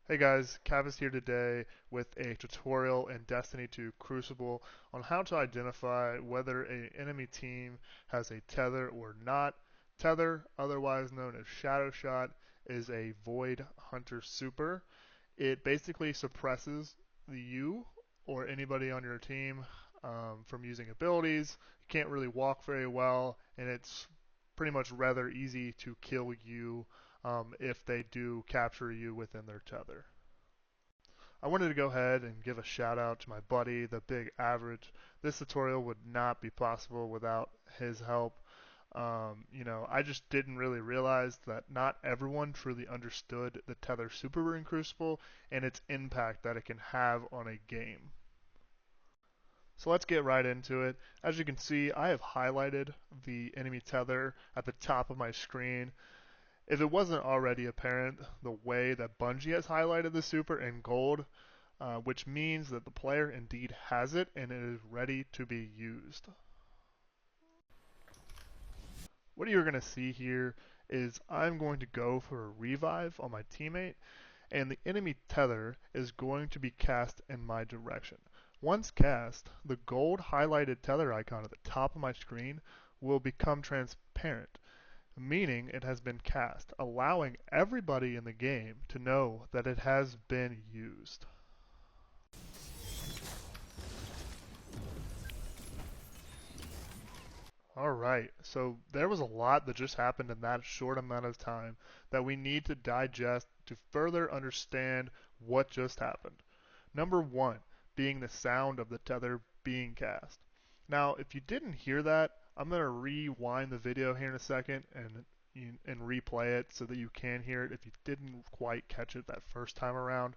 Hey guys, Cav is here today with a tutorial in Destiny 2 Crucible on how to identify whether an enemy team has a tether or not. Tether, otherwise known as Shadowshot, is a Void Hunter super. It basically suppresses you or anybody on your team from using abilities. You can't really walk very well, and it's pretty much rather easy to kill you if they do capture you within their tether. I wanted to go ahead and give a shout out to my buddy, the Big Average. This tutorial would not be possible without his help. I just didn't really realize that not everyone truly understood the Tether Super in Crucible and its impact that it can have on a game. So let's get right into it. As you can see, I have highlighted the enemy tether at the top of my screen. If it wasn't already apparent, the way that Bungie has highlighted the super in gold, which means that the player indeed has it and it is ready to be used. What you're going to see here is I'm going to go for a revive on my teammate, and the enemy tether is going to be cast in my direction. Once cast, the gold highlighted tether icon at the top of my screen will become transparent, meaning it has been cast, allowing everybody in the game to know that it has been used. Alright, so there was a lot that just happened in that short amount of time that we need to digest to further understand what just happened. Number one, being the sound of the tether being cast. Now, if you didn't hear that, I'm going to rewind the video here in a second and replay it so that you can hear it if you didn't quite catch it that first time around.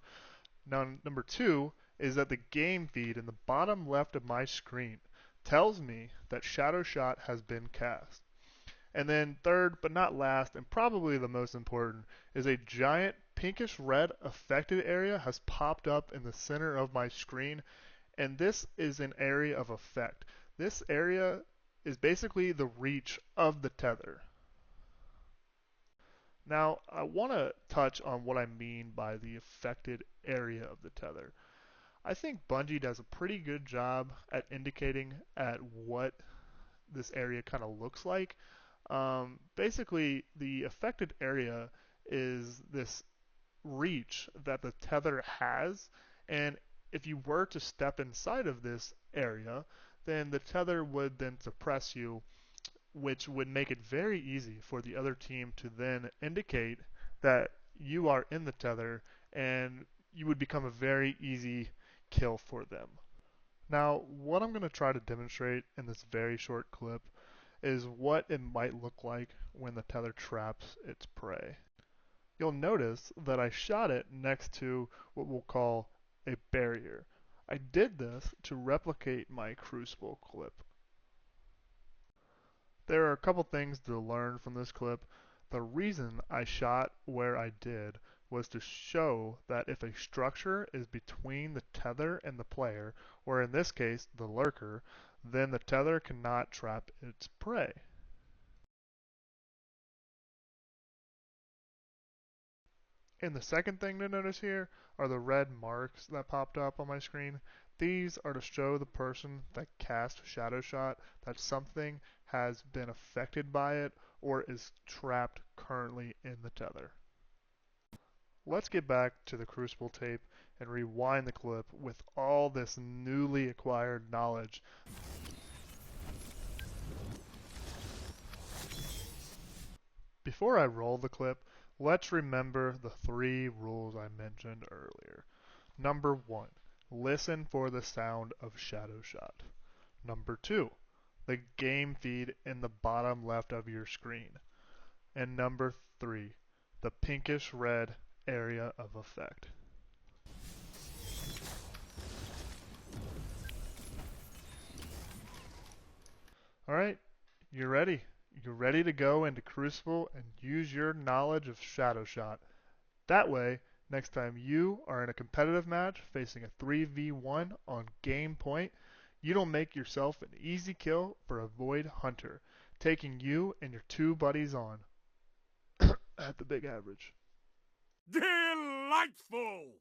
Now, number two is that the game feed in the bottom left of my screen tells me that Shadowshot has been cast. And then third, but not last, and probably the most important, is a giant pinkish red affected area has popped up in the center of my screen, and this is an area of effect. This area is basically the reach of the tether. Now, I want to touch on what I mean by the affected area of the tether. I think Bungie does a pretty good job at indicating at what this area kind of looks like. Basically, the affected area is this reach that the tether has, and if you were to step inside of this area, then the tether would then suppress you, which would make it very easy for the other team to then indicate that you are in the tether, and you would become a very easy kill for them. Now, what I'm going to try to demonstrate in this very short clip is what it might look like when the tether traps its prey. You'll notice that I shot it next to what we'll call a barrier. I did this to replicate my Crucible clip. There are a couple things to learn from this clip. The reason I shot where I did was to show that if a structure is between the tether and the player, or in this case the lurker, then the tether cannot trap its prey. And the second thing to notice here are the red marks that popped up on my screen. These are to show the person that cast Shadowshot that something has been affected by it or is trapped currently in the tether. Let's get back to the Crucible tape and rewind the clip with all this newly acquired knowledge. Before I roll the clip, let's remember the three rules I mentioned earlier. Number one, listen for the sound of Shadowshot. Number two, the game feed in the bottom left of your screen. And number three, the pinkish red area of effect. Alright, you're ready. You're ready to go into Crucible and use your knowledge of Shadowshot. That way, next time you are in a competitive match facing a 3v1 on game point, you don't make yourself an easy kill for a Void Hunter, taking you and your two buddies on at the big average. lightfall!